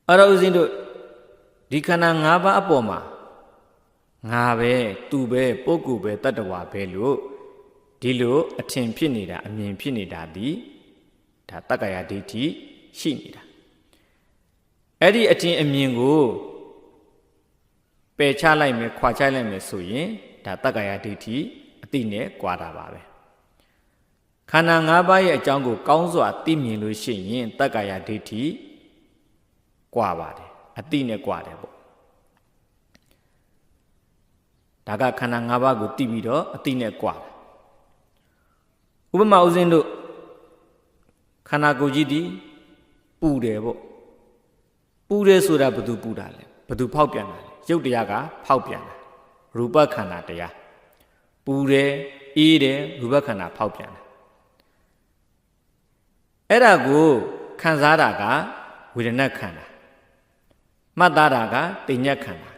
အဲ့တော့ဦးဇင်းတို့ဒီခန္ဓာ၅ပါးအပေါ်မှာငါပဲသူပဲပုဂ္ဂိုလ်ပဲတတ္တဝါပဲလို့ဒီလိုအထင်ဖြစ်နေတာအမြင်ဖြစ်နေတာဒီဒါတက္ကရာဒိဋ္ဌိရှိနေတာအဲ့ဒီအထင်အမြင်ကိုပယ်ချလိုက်မယ်ခွာချလိုက်မယ်ဆိုရင်ဒါတက္ကရာဒိဋ္ဌိအတိနဲ့ကွာတာပါပဲခန္ဓာ၅ပါးရဲ့အကြောင်းကိုကောင်းစွာသိမြင်လို့ရှိရင်တက္ကရာဒိဋ္ဌိကွာပါတယ်အတိနဲ့ကွာတယ်ပေါ့ဒါကခန္ဓာ၅ပါးကိုသိပြီးတော့အတိနဲ့ကွာဥပမာဦးဇင်းတို့ခန္ဓာကိုယ်ကြီးဒီပူတယ်ပေါ့ပူတယ်ဆိုတာဘယ်သူပူတာလဲဘယ်သူဖောက်ပြန်တာလဲရုပ်တရားကဖောက်ပြန်တာရူပခန္ဓာတရားပူတယ်အေးတယ်ရူပခန္ဓာဖောက်ပြန်တာအဲ့ဒါကိုခံစားတာကဝေဒနာခန္ဓာမှတ်သားတာကသိဉ္ဇခန္ဓာ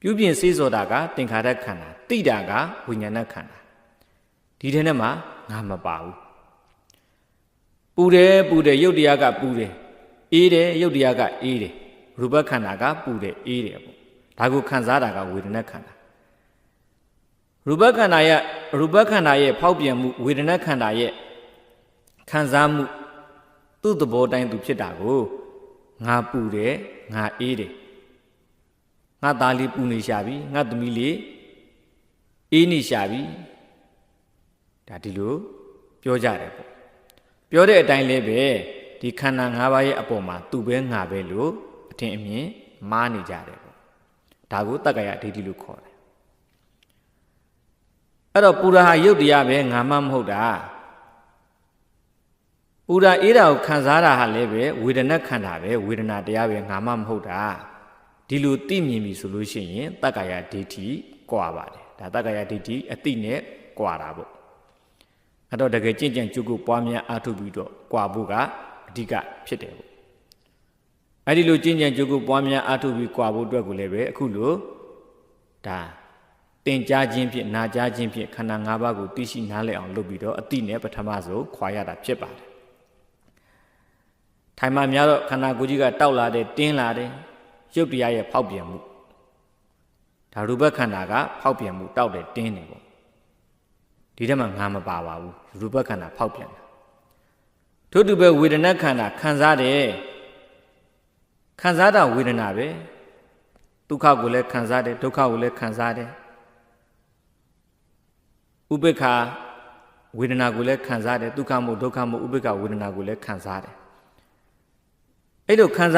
ပြုပြင်စေးစောတာကသင်္ခါရခန္ဓာသိတာကဝိညာဏခန္ဓာဒီထဲမှာငါမပါဘူးပူတယ်ရုပ်တရားကပူတယ်အေးတယ်ရုပ်တရားကအေးတယ်ရူပခန္ဓာကပူတယ်အေးတယ်ပေါ့ဒါကိုခံစားတာကဝေဒနာခန္ဓာရူပခန္ဓာရဲ့ဖောက်ပြန်မှုဝေဒနာခန္ဓာရဲ့ခံစားမှုသူ့သဘောတိုင်းသူဖြစ်တာကိုငါပူတယ်ငါအေးတယ်ငါသားလေးပူနေရှာပြီငါသမီးလေးအေးနေရှာပြီဒါဒီလိုပြောကြတယ်ပေါ့ပြောတဲ့အတိုင်းလည်းပဲဒီခန္ဓာ၅ပါးရဲ့အပေါ်မှာသူပဲငါပဲလို့အထင်အမြင်မှားနေကြတယ်ပေါ့ဒါကိုတက္ကရာဒိဋ္ဌိလို့ခေါ်တယ်အဲ့တော့ပူရာဟာရုပ်တရားပဲငါမှမဟုတ်တာပူရာအေးတာကိုခံစားတာဟာလည်းပဲဝေဒနာခန္ဓာပဲဝေဒနာတရားပဲငါမှမဟုတ်တာဒီလိုသိမြင်ပြီဆိုလို့ရှိရင်တက္ကရာဒိဋ္ဌိကွာပါတယ်ဒါတက္ကရာဒိဋ္ဌိအတိနဲ့ကွာတာပေါ့အဲ့တော့တကယ်ကြင်ကြံကြုတ်ကိုပွားများအားထုတ်ပြီးတော့ကွာဖို့ကအဓိကဖြစ်တယ်ပေါ့အဲ့ဒီလိုကြင်ကြံကြုတ်ကိုပွားများအားထုတ်ပြီးကွာဖို့အတွက်ကိုလည်းပဲအခုလိုဒါသင်ကြားခြင်းဖြင့်နာကြားခြင်းဖြင့်ခန္ဓာ၅ပါးကိုသိရှိနားလည်အောင်လုပ်ပြီးတော့အတိနဲ့ပထမဆုံးခွာရတာဖြစ်ပါတယ်ထိုင်မှများတော့ခန္ဓာကိုယ်ကြီးကတောက်လာတယ်တင်းလာတယ်ရုပ်တရားရဲ့ဖောက်ပြန်မှုဒါရူပခန္ဓာကဖောက်ပြန်မှုတောက်တယ်တင်းတယ်ပေါ့ဒီထဲမှာငါမပါပါဘူးရူပခန္ဓာဖောက်ပြန်တာထို့တူပဲဝေဒနာခန္ဓာခံစားတယ်ခံစားတာဝေဒနာပဲဒုက္ခကိုလည်းခံစားတယ်ဒုက္ခကိုလည်းခံစားတယ်ဥပေက္ခဝေဒနာကိုလည်းခံစားတယ်ဒုက္ခမို့ဒုက္ခမို့ဥပေက္ခဝေဒနာကိုလည်းခံစားတယ်အဲ့လိုခံစား